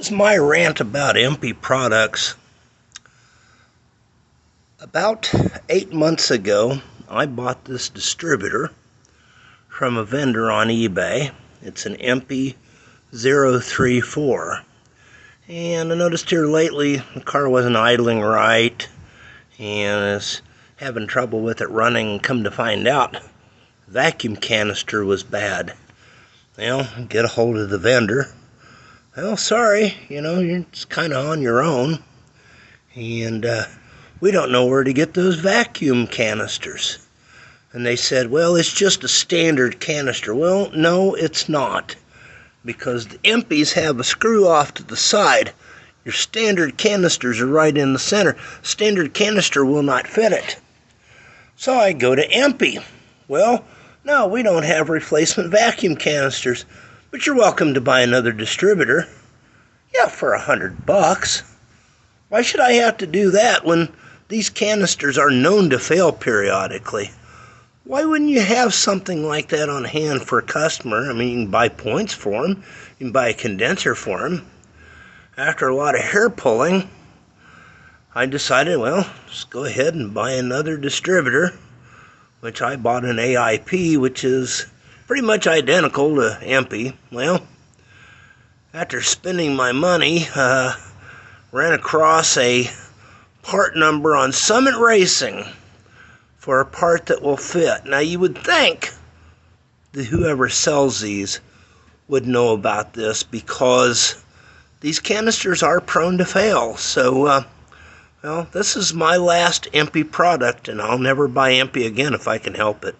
This is my rant about Empi products. About 8 months ago, I bought this distributor from a vendor on eBay. It's an Empi 034. And I noticed here lately the car wasn't idling right and is having trouble with it running. Come to find out, vacuum canister was bad. Well, get a hold of the vendor. Well, sorry, you're just kind of on your own. And we don't know where to get those vacuum canisters. And they said, well, it's just a standard canister. Well, no, it's not. Because the Empis have a screw off to the side. Your standard canisters are right in the center. Standard canister will not fit it. So I go to Empi. Well, no, we don't have replacement vacuum canisters. But you're welcome to buy another distributor. Yeah, for $100. Why should I have to do that when these canisters are known to fail periodically? Why wouldn't you have something like that on hand for a customer? I mean, you can buy points for them. You can buy a condenser for them. After a lot of hair pulling, I decided, well, just go ahead and buy another distributor, which I bought an AIP, which is pretty much identical to Empi. Well, after spending my money, ran across a part number on Summit Racing for a part that will fit. Now, you would think that whoever sells these would know about this because these canisters are prone to fail. So, well, this is my last Empi product, and I'll never buy Empi again if I can help it.